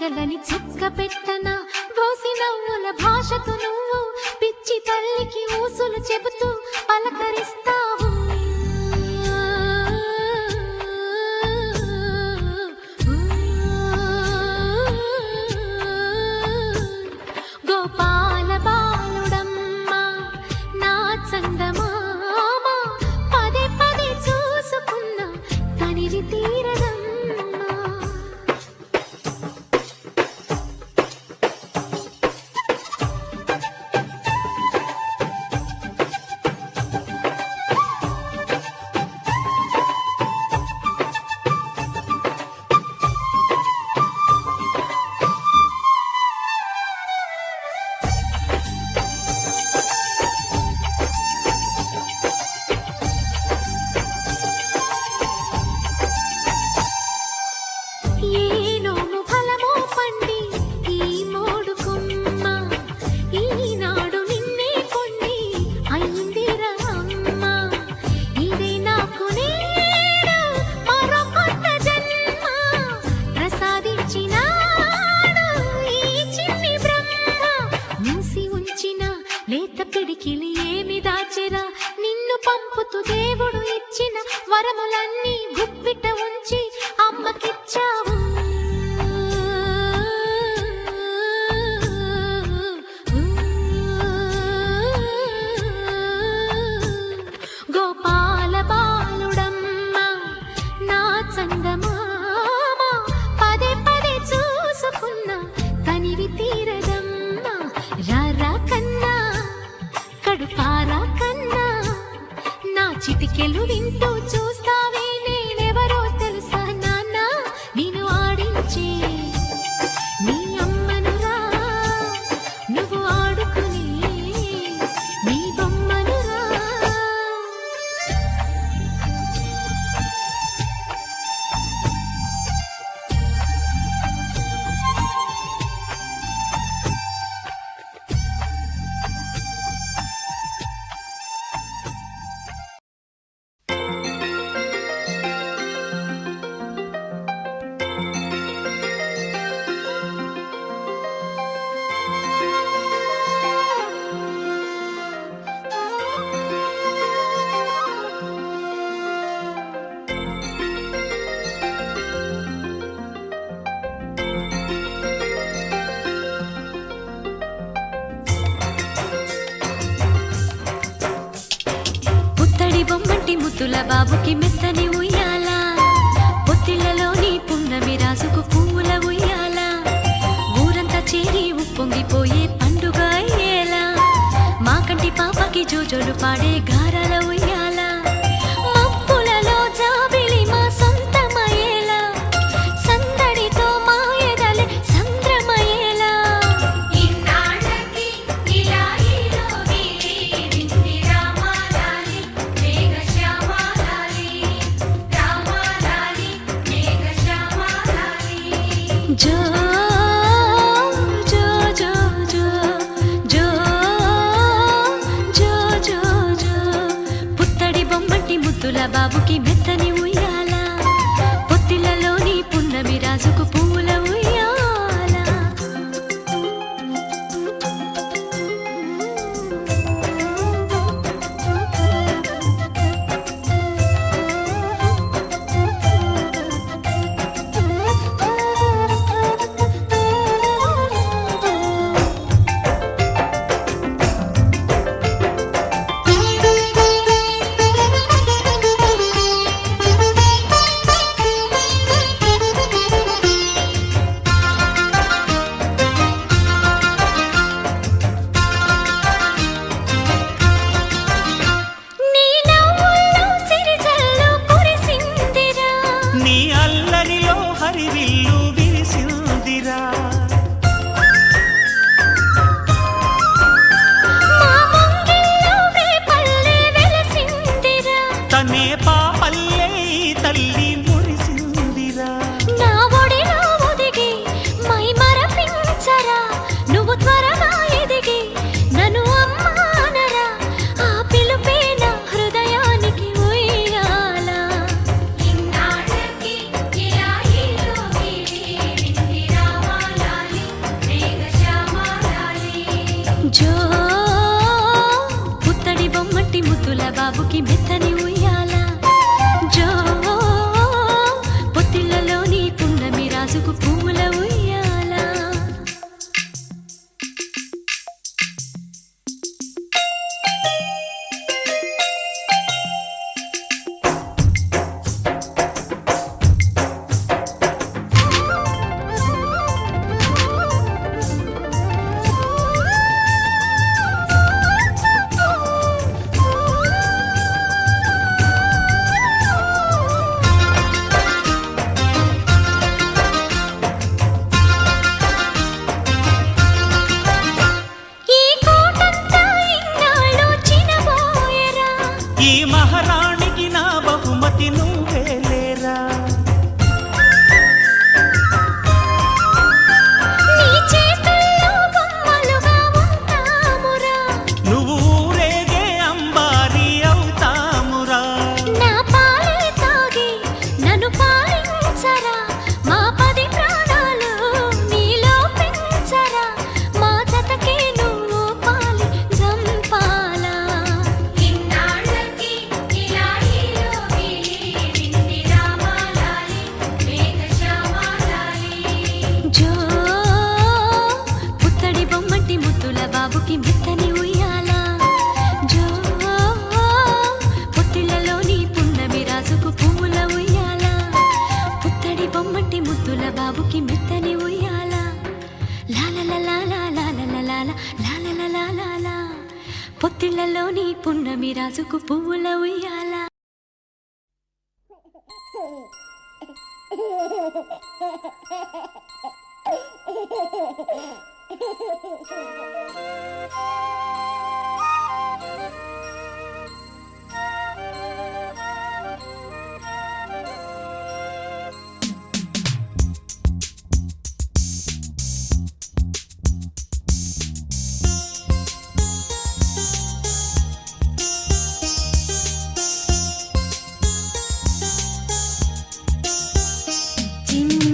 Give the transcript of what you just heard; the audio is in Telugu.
చెరగలని చెక్క పెట్టనా బోసి నవ్వుల భాషతో నువ్వు పిచ్చి తల్లికి ఊసులు చెబుతూ పలకరిస్తావు. గోపాల బాలుడమ్మ నా చందమామ పదే పదే చూసుకున్న తనివి తీరదమ్మ. లేత పిడికిలి ఏమి దాచెరా నిన్ను పంపుతూ దేవుడు ఇచ్చిన వరములన్నీ గుప్పిట ఉంచి అమ్మకిచ్చావు. గోపాల బాలుడమ్మ నా చందమామ పదే పదే చూసుకున్న తనివి తీరదమ్మ. రారా కన్నా కడుపారా కన్నా నా చిటికెలు వింటూ చూస్తావే నేనెవరో తెలుసా నాన్న నేను ఆడించే నీ అమ్మనురా నువ్వు ఆడుకుని నీ బొమ్మనురా. బొమ్మంటి ముద్దుల బాబుకి మెత్తని ఉయ్యాల పొత్తిళ్లలోని పున్నమి రాసుకు పువ్వుల ఉయ్యాల ఊరంతా చేరి ఉప్పొంగిపోయే పండుగ అయ్యేలా మా కంటి పాపకి జోజోలు పాడే గారాల ఉయ్యాల మబ్బులలో జాబిలి మా సొంతమయ్యేలా సందడితో మా ఎదలే సంద్రమయ్యేలా. జో జో జో జో జో జో జో జో పుత్తడి బొమ్మంటి ముద్దుల బాబుకి మెత్తని ఉయ్యాల పొత్తిళ్లలోని పున్నమి రాజుకు పువ్వుల ఉయ్యాల. రాజుకు పువ్వుల ఉయ్యాల. ఈ కోటంతా ఇన్నాళ్ళు చినబోయెరా, ఈ మహారాణికి నా బహుమతి నువ్వే లేరా. నీ చేతుల్లో బొమ్మలుగా ఉంటామురా, నువ్వు ఊరేగే అంబారి అవుతామురా. నా పాలే తాగి నన్ను పాలించరా, మా 10 ప్రాణాలు నీలో పెంచరా, మా జతకే నువ్వు పాలి జంపాలా. ఇన్నాళ్ళకి ఇలా వింది రామాలాలి, మేఘశ్యామాలాలి. జో పుత్తడి బొమ్మటి ముద్దుల బాబుకి మెత్తని ఉయ్యాల. జో పొత్తిళ్ళలోని పున్నమి రాజుకు పువ్వుల ఉయ్యాల. పుత్తడి బొమ్మటి ముద్దుల బాబుకి మెత్తని ఉయ్యాల. లాలలలాలా, పొత్తిళ్ళలోని పున్నమి రాజుకు పువ్వుల ఉయ్యాల. చిన్ని